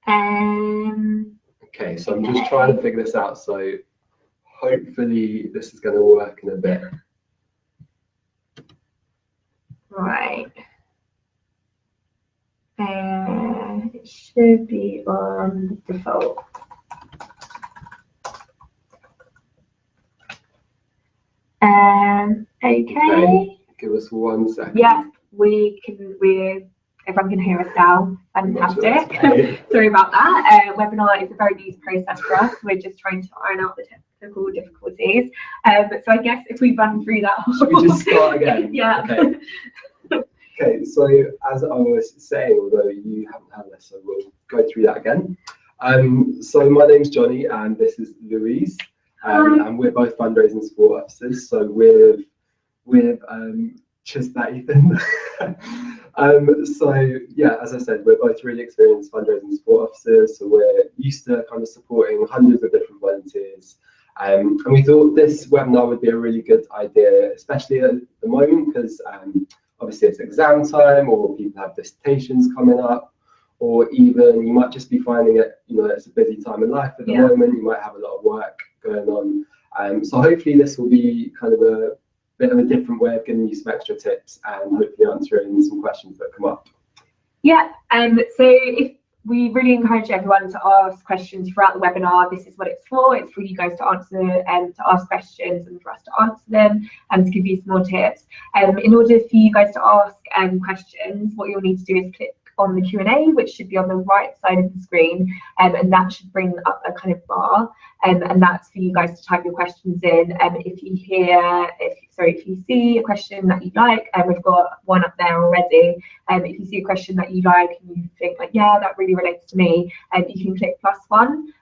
Okay, so I'm just trying to figure this out. So hopefully this is going to work in a bit. Right. It should be on default. Okay. Give us 1 second. Yeah, everyone can hear us now. Fantastic. Sorry about that. Webinar is a very new process for us. We're just trying to iron out the technical difficulties. So I guess if we run through that whole... Should we just start again? Yeah. Okay. Okay, so as I was saying, although you haven't had this, so we'll go through that again. So my name's Johnny and this is Louise. And we're both fundraising support officers. So with just that, Ethan. So yeah, as I said, we're both really experienced fundraising support officers. So we're used to kind of supporting hundreds of different volunteers. And we thought this webinar would be a really good idea, especially at the moment, because obviously it's exam time, or people have dissertations coming up, or even you might just be finding it, it's a busy time in life at the moment. You might have a lot of work going on. So hopefully this will be kind of a bit of a different way of giving you some extra tips and hopefully answering some questions that come up. Yeah, so we really encourage everyone to ask questions throughout the webinar. This is what it's for. It's for you guys to answer and to ask questions and for us to answer them and to give you some more tips. In order for you guys to ask questions, what you'll need to do is click on the Q&A, which should be on the right side of the screen, and that should bring up a kind of bar, and that's for you guys to type your questions in. If you see a question that you like, and we've got one up there already. If you see a question that you like and you think like, yeah, that really relates to me, you can click +1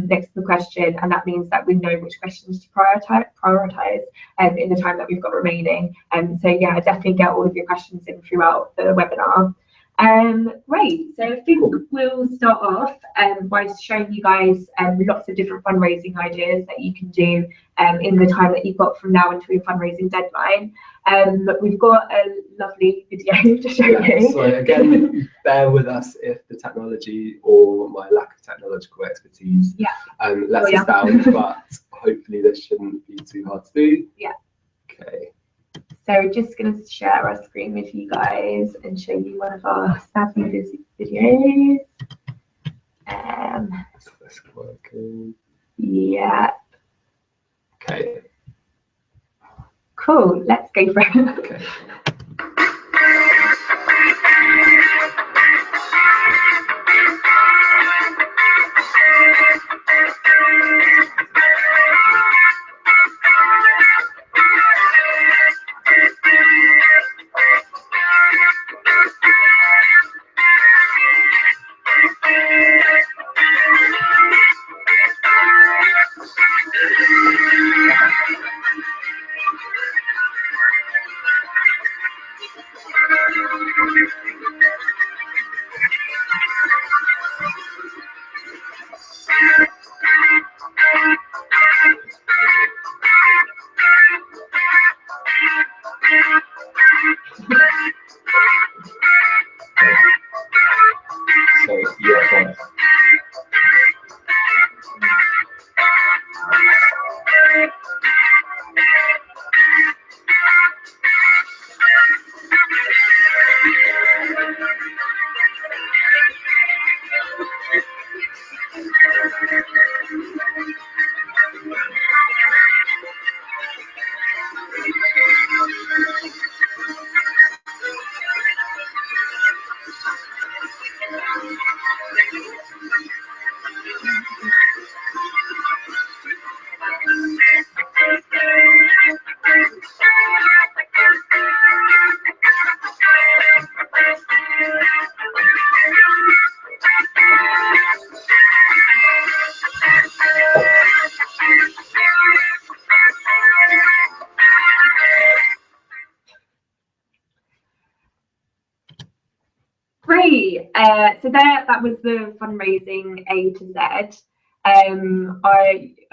next to the question, and that means that we know which questions to prioritize in the time that we've got remaining. So yeah, definitely get all of your questions in throughout the webinar. Great, so I think we'll start off by showing you guys lots of different fundraising ideas that you can do in the time that you've got from now until your fundraising deadline. We've got a lovely video to show you. So again, bear with us if the technology or my lack of technological expertise lets us down, but hopefully this shouldn't be too hard to do. Yeah. Okay. So we're just going to share our screen with you guys and show you one of our savvy videos. Is this working? Yeah. Okay. Cool. Let's go for it. Okay. Great. So that was the fundraising A to Z.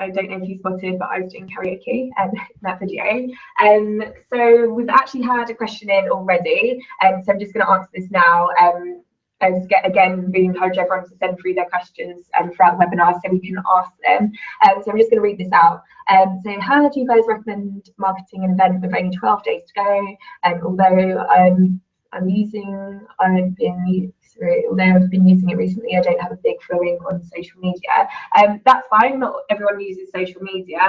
I don't know if you spotted, but I was doing karaoke in that video. So we've actually had a question in already, so I'm just going to answer this now. again, we encourage everyone to send through their questions throughout the webinar so we can ask them. So I'm just going to read this out. So how do you guys recommend marketing an event with only 12 days to go? Although I've been using it recently, I don't have a big following on social media. That's fine, not everyone uses social media.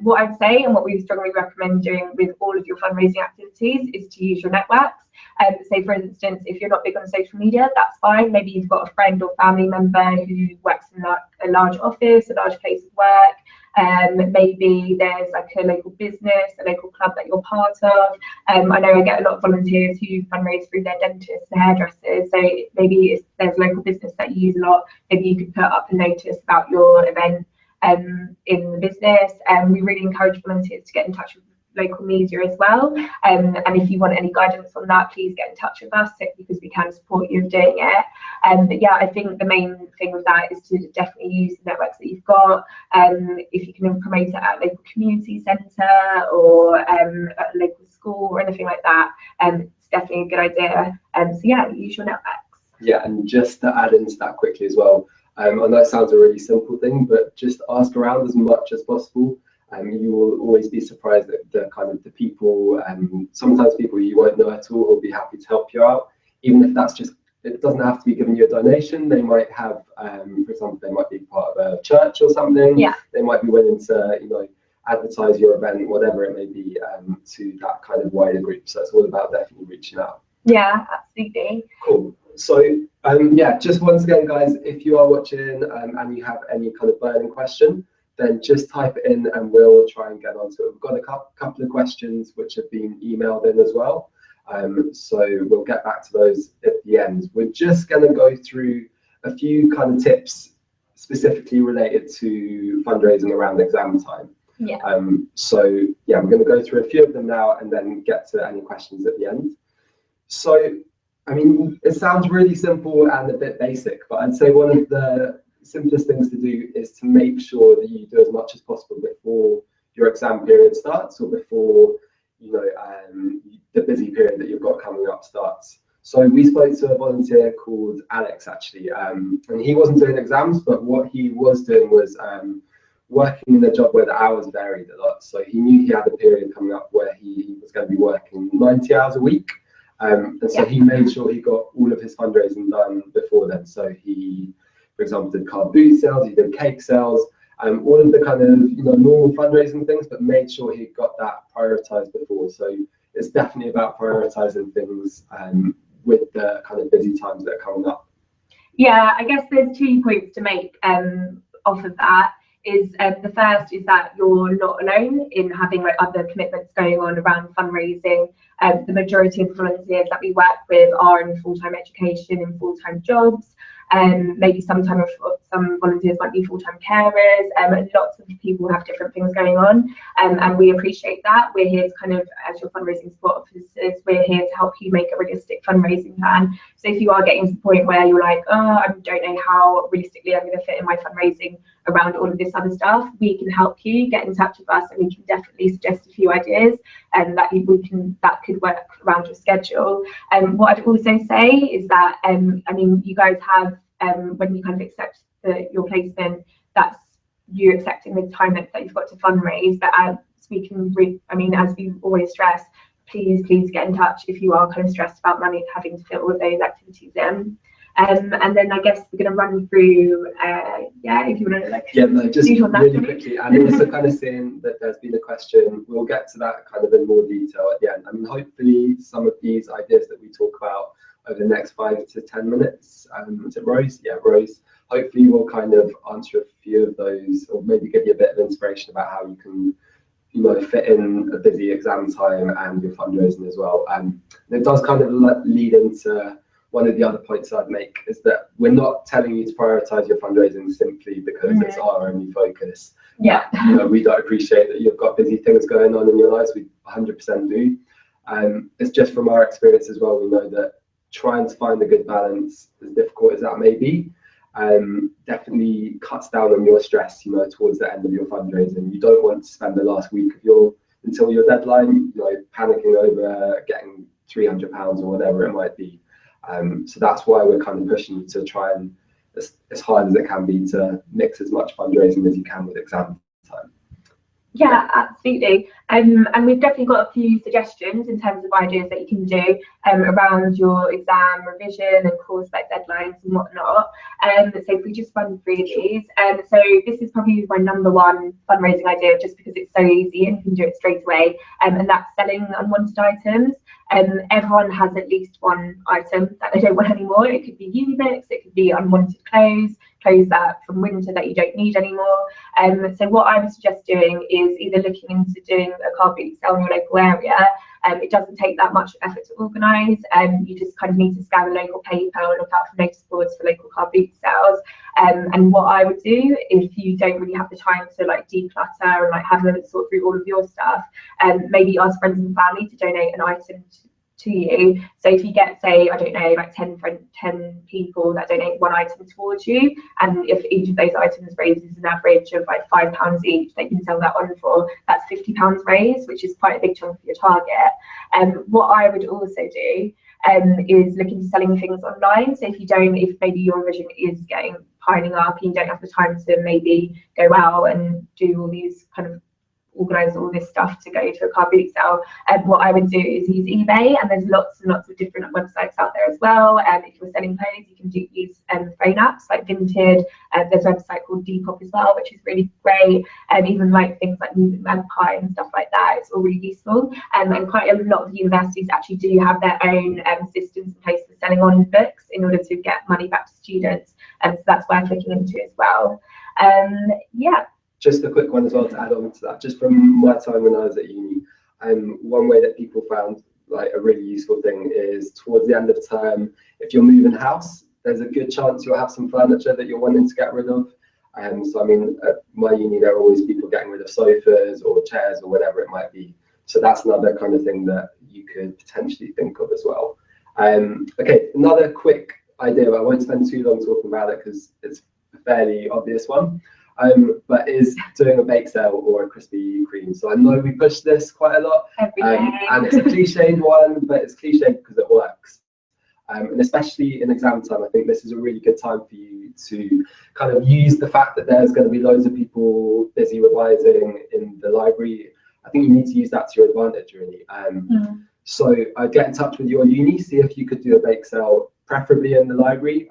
What I'd say, and what we strongly recommend doing with all of your fundraising activities, is to use your networks. So for instance, if you're not big on social media, that's fine. Maybe you've got a friend or family member who works in a large office, a large place of work. Maybe there's like a local business, a local club that you're part of. I know I get a lot of volunteers who fundraise through their dentists and hairdressers. So maybe if there's a local business that you use a lot, maybe you could put up a notice about your event in the business. We really encourage volunteers to get in touch with local media as well, and if you want any guidance on that, please get in touch with us because we can support you in doing it. But yeah, I think the main thing with that is to definitely use the networks that you've got. If you can promote it at a local community centre or at a local school or anything like that, it's definitely a good idea. So yeah, use your networks. Yeah, and just to add into that quickly as well, I know it sounds a really simple thing, but just ask around as much as possible. You will always be surprised at the people, sometimes people you won't know at all will be happy to help you out, even if that's just, it doesn't have to be giving you a donation. They might have, for example, they might be part of a church or something. Yeah. They might be willing to, advertise your event, whatever it may be, to that kind of wider group. So it's all about definitely reaching out. Yeah, absolutely. Cool. So yeah, just once again, guys, if you are watching and you have any kind of burning question, then just type it in and we'll try and get onto it. We've got a couple of questions which have been emailed in as well. So we'll get back to those at the end. We're just going to go through a few kind of tips specifically related to fundraising around exam time. Yeah. So yeah, we're going to go through a few of them now and then get to any questions at the end. So, I mean, it sounds really simple and a bit basic, but I'd say one of the simplest things to do is to make sure that you do as much as possible before your exam period starts or before the busy period that you've got coming up starts. So we spoke to a volunteer called Alex actually, and he wasn't doing exams, but what he was doing was working in a job where the hours varied a lot. So he knew he had a period coming up where he was going to be working 90 hours a week. And so he made sure he got all of his fundraising done before then. So he, for example, did card boot sales, he did cake sales, all of the kind of normal fundraising things, but made sure he got that prioritized before. So it's definitely about prioritizing things with the kind of busy times that are coming up. Yeah, I guess there's 2 points to make off of that. Is the first is that you're not alone in having like other commitments going on around fundraising. The majority of volunteers that we work with are in full-time education and full-time jobs. Maybe some volunteers might be full-time carers, and lots of people have different things going on, and we appreciate that. We're here to kind of, as your fundraising support officers, we're here to help you make a realistic fundraising plan. So if you are getting to the point where you're like, oh, I don't know how realistically I'm going to fit in my fundraising around all of this other stuff, we can help you. Get in touch with us and we can definitely suggest a few ideas that could work around your schedule. What I'd also say is that I mean, you guys have when you kind of accept your placement, that's you accepting the time that you've got to fundraise. But as we can, as we always stress, please get in touch if you are kind of stressed about having to fit all of those activities in. And then I guess we're going to run through, if you want to just really quickly, and also kind of seeing that there's been a question. We'll get to that kind of in more detail at the end. I mean, hopefully some of these ideas that we talk about over the next 5 to 10 minutes. Is it Rose? Yeah, Rose. Hopefully we'll kind of answer a few of those, or maybe give you a bit of inspiration about how you can fit in a busy exam time and your fundraising as well. And it does kind of lead into one of the other points I'd make, is that we're not telling you to prioritize your fundraising simply because it's our only focus. Yeah. We don't appreciate that you've got busy things going on in your lives. We 100% do. It's just from our experience as well, we know that trying to find a good balance, as difficult as that may be, definitely cuts down on your stress, towards the end of your fundraising. You don't want to spend the last week of until your deadline, panicking over getting £300 or whatever it might be. So that's why we're kind of pushing to try and, as hard as it can be, to mix as much fundraising as you can with exam time. Yeah, absolutely. And we've definitely got a few suggestions in terms of ideas that you can do around your exam revision and course like deadlines and whatnot. So if we just run through these, so this is probably my number one fundraising idea, just because it's so easy and you can do it straight away. And that's selling unwanted items. Everyone has at least one item that they don't want anymore. It could be uni books, it could be unwanted clothes that from winter that you don't need anymore. So what I would suggest doing is either looking into doing a car boot sale in your local area. It doesn't take that much effort to organise. You just kind of need to scan the local paper and look out for notice boards for local car boot sales. And what I would do, if you don't really have the time to like declutter and like have them sort through all of your stuff, maybe ask friends and family to donate an item to you. So if you get, say, I don't know, like 10 people that donate one item towards you, and if each of those items raises an average of like £5 each, they can sell that on for, that's £50 raised, which is quite a big chunk of your target. What I would also do is look into selling things online. So if maybe your revision is piling up and you don't have the time to maybe go out and do all these kind of organise all this stuff to go to a car boot sale, what I would do is use eBay, and there's lots and lots of different websites out there as well. If you're selling clothes, you can use phone apps like Vinted. There's a website called Depop as well, which is really great. Even like things like Music Magpie and stuff like that, it's all really useful. And quite a lot of universities actually do have their own systems in place for selling on books in order to get money back to students. So that's worth looking into as well. Yeah. Just a quick one as well to add on to that, just from my time when I was at uni, one way that people found like a really useful thing is towards the end of term, if you're moving house, there's a good chance you'll have some furniture that you're wanting to get rid of. So I mean, at my uni, there are always people getting rid of sofas or chairs or whatever it might be. So that's another kind of thing that you could potentially think of as well. Okay, another quick idea, but I won't spend too long talking about it because it's a fairly obvious one. But is doing a bake sale or a Krispy Kreme. So I know we push this quite a lot, and it's a cliched one, but it's cliched because it works. And especially in exam time, I think this is a really good time for you to kind of use the fact that there's going to be loads of people busy revising in the library. I think you need to use that to your advantage, really. So I'd get in touch with your uni, see if you could do a bake sale, preferably in the library.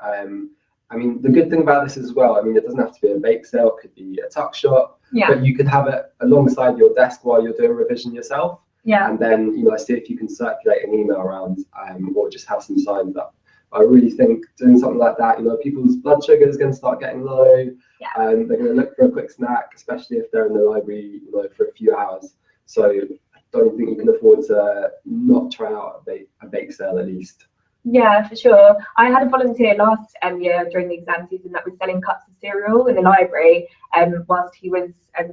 I mean, the good thing about this as well, I mean, it doesn't have to be a bake sale, it could be a tuck shop, but you could have it alongside your desk while you're doing revision yourself. And then, you know, see if you can circulate an email around or just have some signs up. I really think doing something like that, you know, people's blood sugar is going to start getting low. They're going to look for a quick snack, especially if they're in the library, you know, for a few hours. So I don't think you can afford to not try out a bake sale at least. Yeah, for sure. I had a volunteer last year during the exam season that was selling cups of cereal in the library whilst he was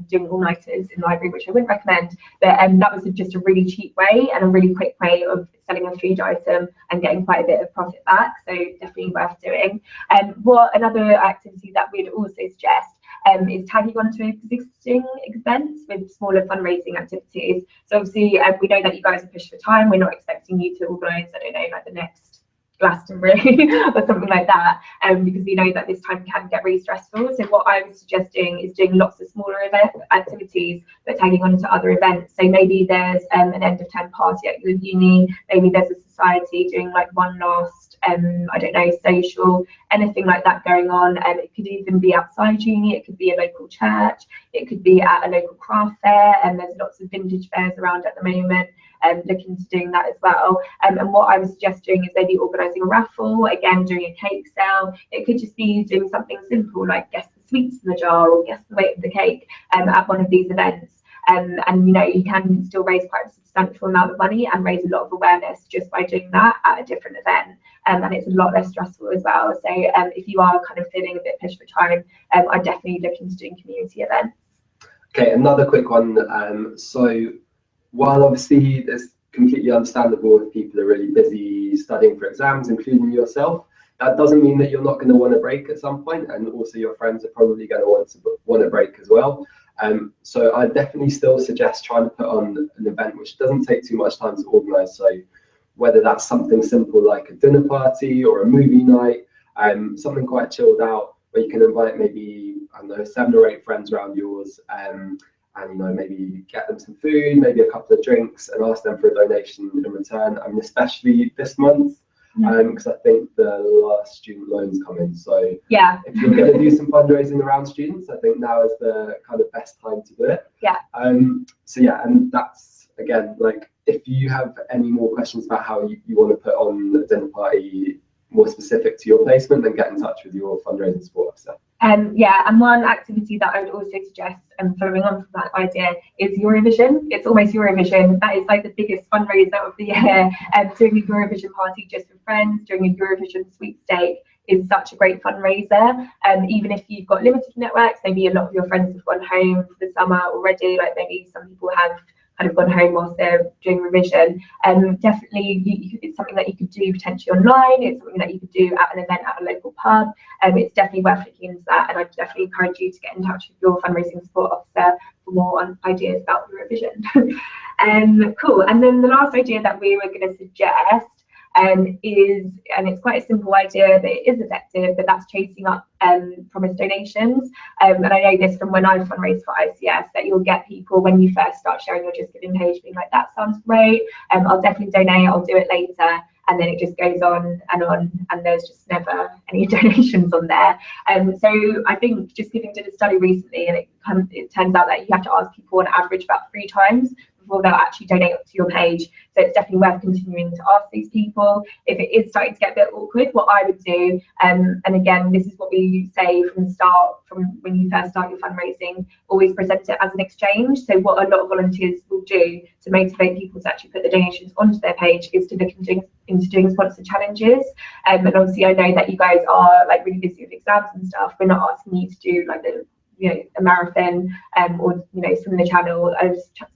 doing all-nighters in the library, which I wouldn't recommend. But that was just a really cheap way and a really quick way of selling a food item and getting quite a bit of profit back. So definitely worth doing. What another activity that we'd also suggest is tagging onto existing events with smaller fundraising activities. So obviously we know that you guys are pushed for time. We're not expecting you to organise, I don't know, like the next Glastonbury or something like that, because we know that this time can get really stressful. So what I was suggesting is doing lots of smaller activities but tagging on to other events. So maybe there's an end of term party at your uni, maybe there's a society doing like one last I don't know, social, anything like that going on. It could even be outside uni, it could be a local church, it could be at a local craft fair, and there's lots of vintage fairs around at the moment. Looking to doing that as well. And what I was suggesting is maybe organising a raffle, again doing a cake sale. It could just be doing something simple like guess the sweets in the jar or guess the weight of the cake at one of these events. And you know, you can still raise quite a substantial amount of money and raise a lot of awareness just by doing that at a different event. And it's a lot less stressful as well. So if you are kind of feeling a bit pushed for time, I'd definitely look into doing community events. Okay, another quick one. So while obviously it's completely understandable if people are really busy studying for exams, including yourself, that doesn't mean that you're not going to want a break at some point, and also your friends are probably going to want a break as well. So I definitely still suggest trying to put on an event which doesn't take too much time to organise. So whether that's something simple like a dinner party or a movie night, something quite chilled out where you can invite maybe, I don't know, 7 or 8 friends around yours, and you know, maybe get them some food, maybe a couple of drinks, and ask them for a donation in return. I mean, especially this month, because I think the last student loans come in. So yeah, if you're going to do some fundraising around students, I think now is the kind of best time to do it. Yeah. So yeah, and that's, again, like, if you have any more questions about how you want to put on a dinner party more specific to your placement, then get in touch with your fundraising support officer. Yeah, and one activity that I would also suggest, and following on from that idea, is Eurovision. It's almost Eurovision. That is like the biggest fundraiser of the year. Doing a Eurovision party just for friends, doing a Eurovision sweepstake is such a great fundraiser. Even if you've got limited networks, maybe a lot of your friends have gone home for the summer already, like maybe some people have kind of gone home whilst they're doing revision. Definitely, it's something that you could do potentially online. It's something that you could do at an event at a local pub. It's definitely worth looking into that, and I'd definitely encourage you to get in touch with your fundraising support officer for more ideas about the revision. Cool. And then the last idea that we were going to suggest is, and it's quite a simple idea, but it is effective, but that's chasing up promised donations. And I know this from when I fundraised for ICS, that you'll get people when you first start sharing your Just Giving page being like, that sounds great, I'll definitely donate, I'll do it later. And then it just goes on, and there's just never any donations on there. So I think Just Giving did a study recently, and it turns out that you have to ask people on average about 3 times before they'll actually donate to your page. So it's definitely worth continuing to ask these people. If it is starting to get a bit awkward, what I would do, and again, this is what we say from the start, from when you first start your fundraising, always present it as an exchange. So what a lot of volunteers will do to motivate people to actually put the donations onto their page is to look into doing sponsored challenges. And obviously I know that you guys are like really busy with exams and stuff. We're not asking you to do like the, you know, a marathon or, you know, swim the channel.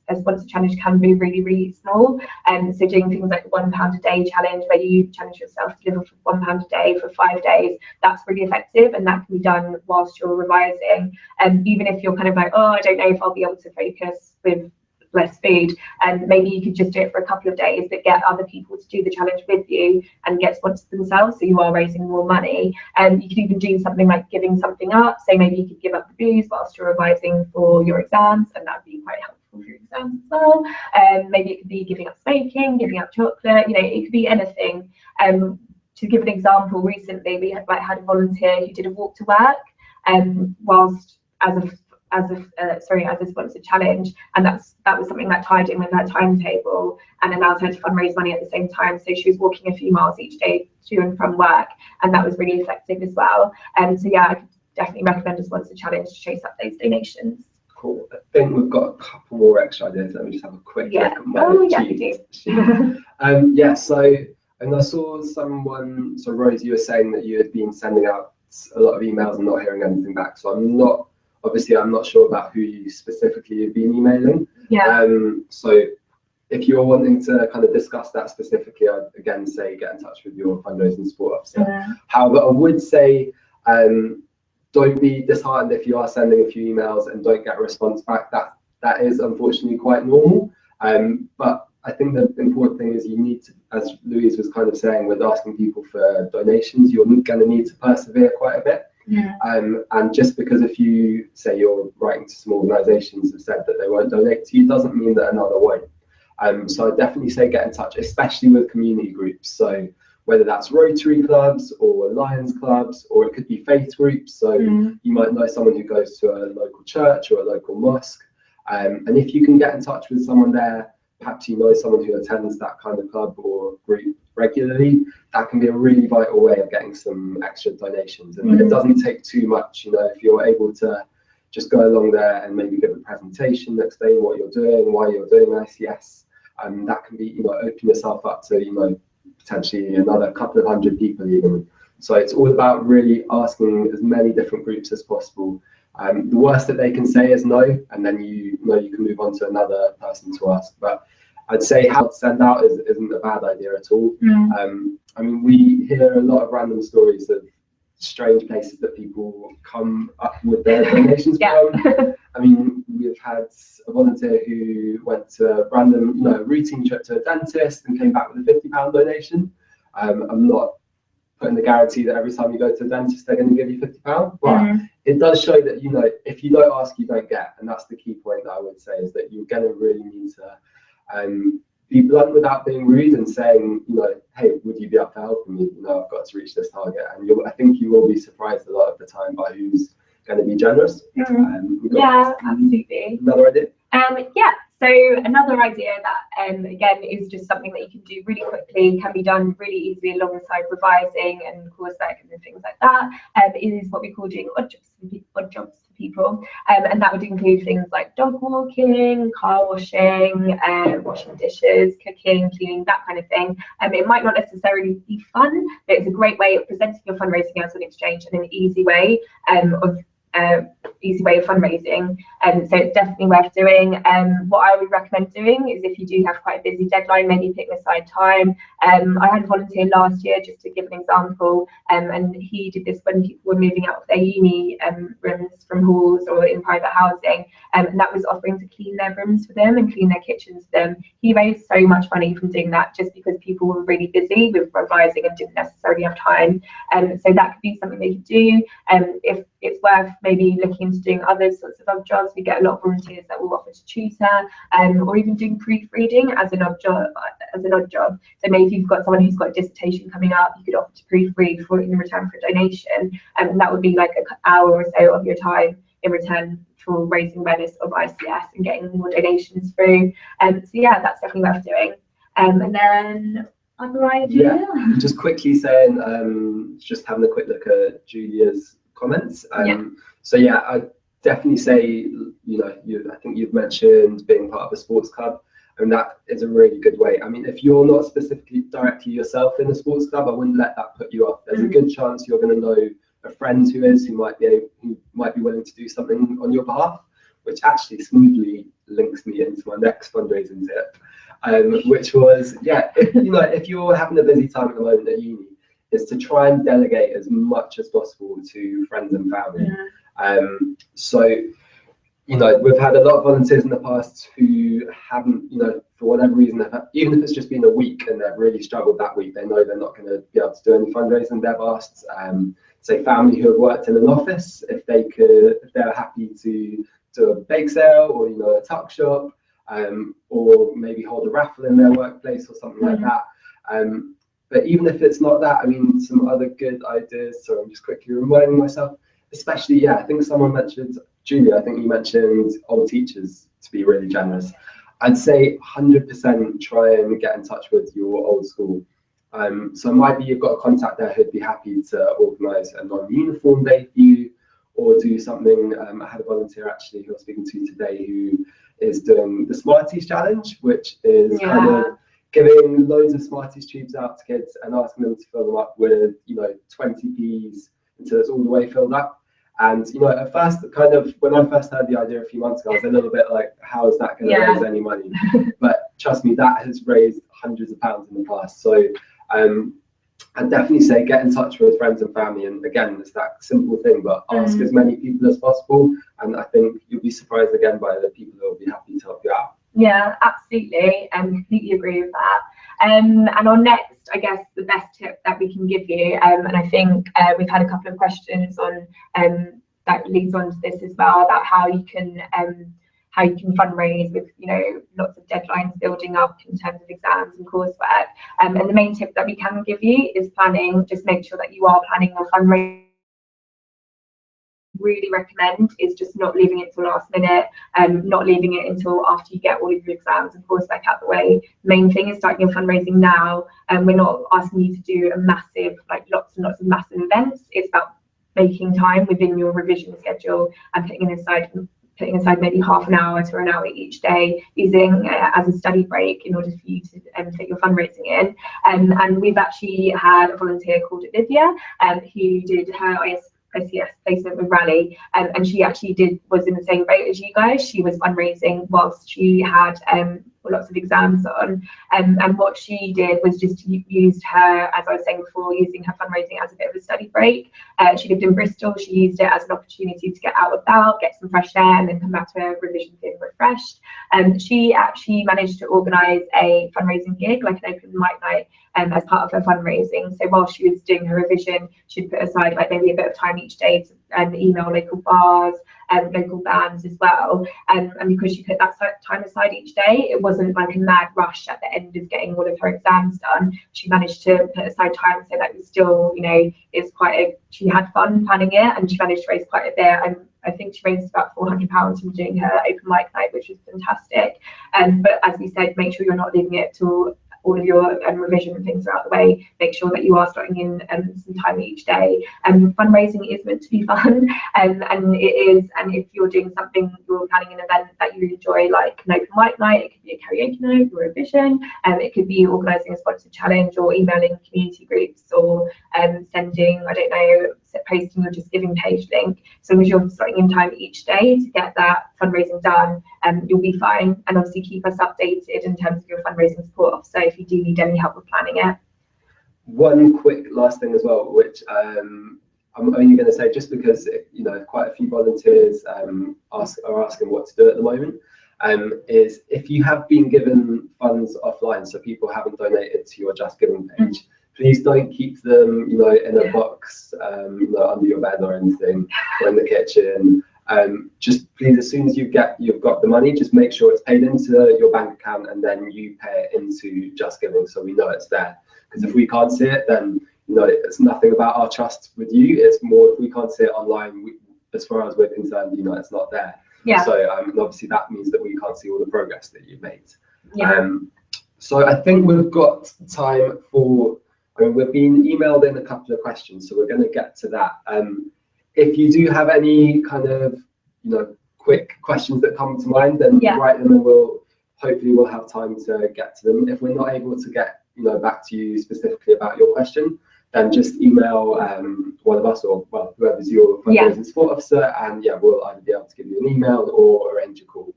A sponsored challenge can be really, really small. So doing things like the £1 a day challenge, where you challenge yourself to live for £1 a day for 5 days, that's really effective, and that can be done whilst you're revising. Even if you're kind of like, oh, I don't know if I'll be able to focus with less food, and maybe you could just do it for a couple of days, but get other people to do the challenge with you and get sponsored themselves, so you are raising more money. And you could even do something like giving something up. So maybe you could give up the booze whilst you're revising for your exams, and that'd be quite helpful for your exams as well. Maybe it could be giving up smoking, giving up chocolate, you know, it could be anything. To give an example, recently we had a volunteer who did a walk to work whilst as a sponsored challenge, and that was something that tied in with her timetable and allowed her to fundraise money at the same time. So she was walking a few miles each day to and from work, and that was really effective as well. So yeah, I could definitely recommend a sponsored challenge to chase up those donations. Cool. I think we've got a couple more extra ideas. Let me just have a quick look at my sheet. Yeah, so, and I saw someone, so Rose, you were saying that you had been sending out a lot of emails and not hearing anything back. So I'm not sure about who you specifically have been emailing. Yeah. So if you're wanting to kind of discuss that specifically, I'd again say get in touch with your fundraising support officer. Yeah. However, I would say don't be disheartened if you are sending a few emails and don't get a response back. That is unfortunately quite normal. But I think the important thing is you need to, as Louise was kind of saying, with asking people for donations, you're going to need to persevere quite a bit. Yeah. And just because if you say you're writing to some organisations have said that they won't donate to you, doesn't mean that another won't. So I definitely say get in touch, especially with community groups. So whether that's Rotary clubs or Lions clubs, or it could be faith groups. So you might know someone who goes to a local church or a local mosque. And if you can get in touch with someone there, perhaps you know someone who attends that kind of club or group regularly, that can be a really vital way of getting some extra donations. And it doesn't take too much, you know, if you're able to just go along there and maybe give a presentation, explain what you're doing, why you're doing ICS, that can be, you know, open yourself up to, you know, potentially another couple of hundred people even. So it's all about really asking as many different groups as possible. The worst that they can say is no, and then you know you can move on to another person to ask. But I'd say how to send out isn't a bad idea at all. I mean, we hear a lot of random stories of strange places that people come up with their donations from. I mean, we've had a volunteer who went to a random, routine trip to a dentist and came back with a £50 donation. I'm not putting the guarantee that every time you go to a dentist they're going to give you £50, but it does show that if you don't ask, you don't get, and that's the key point that I would say, is that you're going to really need to be blunt without being rude and saying, hey, would you be up for helping me? I've got to reach this target, and I think you will be surprised a lot of the time by who's going to be generous. Yeah, absolutely. Another idea? So another idea that again is just something that you can do really quickly, can be done really easily alongside revising and coursework and things like that, is what we call doing odd jobs for people, and that would include things like dog walking, car washing, washing dishes, cooking, cleaning, that kind of thing. It might not necessarily be fun, but it's a great way of presenting your fundraising as an exchange and an easy way of fundraising, so it's definitely worth doing. What I would recommend doing is, if you do have quite a busy deadline, maybe pick aside time. I had a volunteer last year, just to give an example, and he did this when people were moving out of their uni rooms from halls or in private housing, and that was offering to clean their rooms for them and clean their kitchens for them. He raised so much money from doing that, just because people were really busy with revising and didn't necessarily have time. So that could be something they could do. If it's worth maybe looking into doing other sorts of odd jobs, we get a lot of volunteers that will offer to tutor, or even doing proofreading as an odd job. So maybe if you've got someone who's got a dissertation coming up, you could offer to proofread for in return for a donation, and that would be like an hour or so of your time in return for raising awareness of ICS and getting more donations through. So yeah, that's definitely worth doing. And then other idea? Yeah, just quickly saying, just having a quick look at Julia's comments. So yeah, I'd definitely say, I think you've mentioned being part of a sports club, and that is a really good way. I mean, if you're not specifically directly yourself in a sports club, I wouldn't let that put you off. There's a good chance you're going to know a friend who might be willing to do something on your behalf, which actually smoothly links me into my next fundraising tip, which was, if you're having a busy time at the moment at uni, is to try and delegate as much as possible to friends and family. So we've had a lot of volunteers in the past who haven't, for whatever reason, even if it's just been a week and they've really struggled that week, they know they're not going to be able to do any fundraising. They've asked, say, family who have worked in an office if they're happy to do a bake sale or a tuck shop, or maybe hold a raffle in their workplace or something like that. But even if it's not that, I mean, some other good ideas. So I'm just quickly reminding myself, especially, I think someone mentioned, Julia, I think you mentioned old teachers to be really generous. I'd say 100% try and get in touch with your old school. So maybe you've got a contact there who'd be happy to organise a non-uniform day for you, or do something. I had a volunteer actually who I was speaking to today who is doing the Smarties Challenge, which is kind of giving loads of Smarties tubes out to kids and asking them to fill them up with 20p's until it's all the way filled up. And at first, when I first heard the idea a few months ago, I was a little bit like, how is that going to raise any money? But trust me, that has raised hundreds of pounds in the past. So I'd definitely say get in touch with friends and family, and again, it's that simple thing, but ask as many people as possible, and I think you'll be surprised again by the people who will be happy to help you out. Yeah, absolutely, and completely agree with that. And our next, I guess, the best tip that we can give you, and I think we've had a couple of questions on that leads on to this as well, about how you can fundraise with lots of deadlines building up in terms of exams and coursework. And the main tip that we can give you is planning. Just make sure that you are planning your fundraising. Really recommend is just not leaving it till last minute, not leaving it until after you get all of your exams and coursework out the way. Main thing is starting your fundraising now, and we're not asking you to do a massive, lots and lots of massive events. It's about making time within your revision schedule and putting aside maybe half an hour to an hour each day, using as a study break in order for you to fit your fundraising in. And we've actually had a volunteer called Olivia, who did her ICS placement with Rally, and she actually was in the same boat as you guys. She was fundraising whilst she had or lots of exams on. And what she did was just used her, as I was saying before, using her fundraising as a bit of a study break. She lived in Bristol. She used it as an opportunity to get out and about, get some fresh air, and then come back to her revision feeling refreshed. She actually managed to organise a fundraising gig, like an open mic night, as part of her fundraising. So while she was doing her revision, she'd put aside like maybe a bit of time each day to email local bars and local bands as well. And because she put that time aside each day, it wasn't like a mad rush at the end of getting all of her exams done. She managed to put aside time so that it was still, you know, it's she had fun planning it, and she managed to raise quite a bit. And I think she raised about £400 from doing her open mic night, which was fantastic. But as we said, make sure you're not leaving it till all of your revision things are out the way. Make sure that you are starting in some time each day. Fundraising is meant to be fun, and it is. And if you're doing something, you're planning an event that you enjoy, like an open mic night, it could be a karaoke night or a revision, it could be organising a sponsored challenge, or emailing community groups, or sending, I don't know, posting your Just Giving page link. So as long as you're starting in time each day to get that fundraising done, you'll be fine. And obviously keep us updated in terms of your fundraising support officer if you do need any help with planning it. One quick last thing as well, which I'm only going to say just because, you know, quite a few volunteers are asking what to do at the moment, is if you have been given funds offline, so people haven't donated to your Just Giving page, please don't keep them, you know, in a box, you know, under your bed or anything, or in the kitchen. Just please, as soon as you've got the money, just make sure it's paid into your bank account, and then you pay it into Just Giving, so we know it's there. Because if we can't see it, then, you know, it's nothing about our trust with you. It's more, if we can't see it online, as far as we're concerned, you know, it's not there. Yeah. So and obviously that means that we can't see all the progress that you've made. Yeah. So I think we've got time for. I mean, we've been emailed in a couple of questions, so we're going to get to that. If you do have any kind of, you know, quick questions that come to mind, then write them, and hopefully we'll have time to get to them. If we're not able to get, you know, back to you specifically about your question, then just email one of us, or well, whoever's your fundraising support officer, and we'll either be able to give you an email or arrange a call.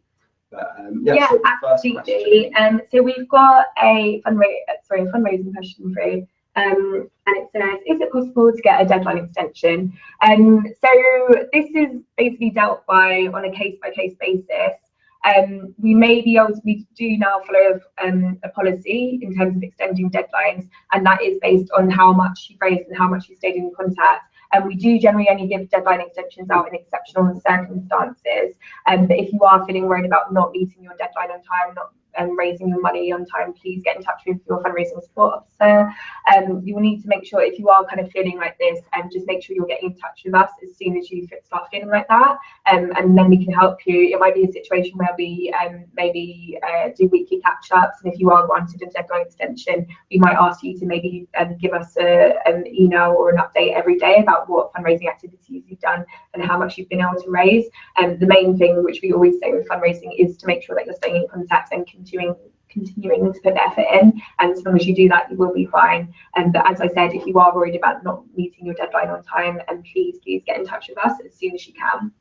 But, so absolutely. So we've got a fundraising question through. And it says, is it possible to get a deadline extension? So this is basically dealt by on a case-by-case basis. We do now follow a policy in terms of extending deadlines, and that is based on how much you've raised and how much you stayed in contact. And we do generally only give deadline extensions out in exceptional circumstances. But if you are feeling worried about not meeting your deadline on time, not raising your money on time, please get in touch with your fundraising support officer. You will need to make sure, if you are kind of feeling like this, just make sure you're getting in touch with us as soon as you start feeling like that, and then we can help you. It might be a situation where we maybe do weekly catch-ups, and if you are granted a deadline extension, we might ask you to maybe give us an email or an update every day about what fundraising activities you've done and how much you've been able to raise. The main thing, which we always say with fundraising, is to make sure that you're staying in contact and continuing to put the effort in, and as long as you do that, you will be fine. But as I said, if you are worried about not meeting your deadline on time, please get in touch with us as soon as you can.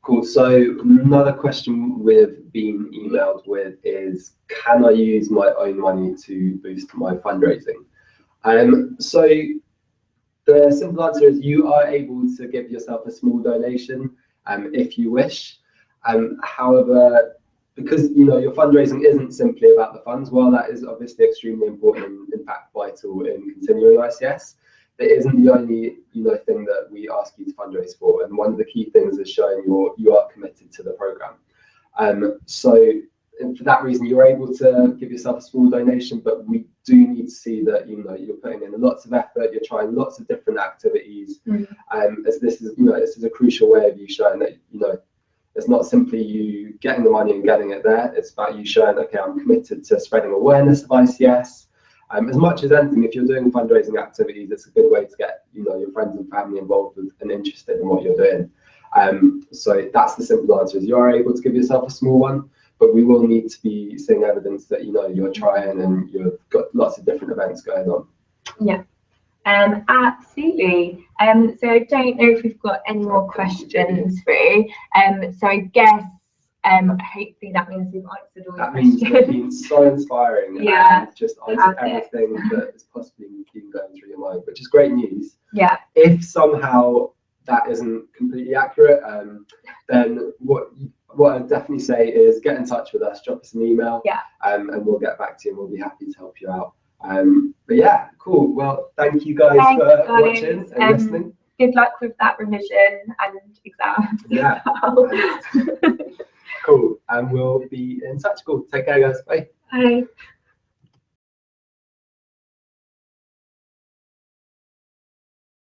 Cool. So another question we've been emailed with is, can I use my own money to boost my fundraising? So the simple answer is you are able to give yourself a small donation if you wish. However, because, you know, your fundraising isn't simply about the funds, while that is obviously extremely important and in fact vital in continuing ICS, it isn't the only, you know, thing that we ask you to fundraise for. And one of the key things is showing you are committed to the program. So for that reason, you're able to give yourself a small donation, but we do need to see that, you know, you're putting in lots of effort, you're trying lots of different activities, as this is, you know, this is a crucial way of you showing that, you know, it's not simply you getting the money and getting it there. It's about you showing, okay, I'm committed to spreading awareness of ICS. As much as anything, if you're doing fundraising activities, it's a good way to get, you know, your friends and family involved with and interested in what you're doing. So that's the simple answer, is you are able to give yourself a small one, but we will need to be seeing evidence that, you know, you're trying and you've got lots of different events going on. Yeah. Absolutely. So I don't know if we've got any more questions through. So I guess Hopefully that means we've answered all your means questions. you've been so inspiring. Yeah, and just answered everything that has possibly been going through your mind, which is great news. Yeah. If somehow that isn't completely accurate, then what I'd definitely say is get in touch with us, drop us an email, and we'll get back to you and we'll be happy to help you out. But yeah, cool. Well, thank you guys for watching and listening. Good luck with that revision and exams. Yeah. Cool. And we'll be in touch. Cool. Take care, guys. Bye. Bye.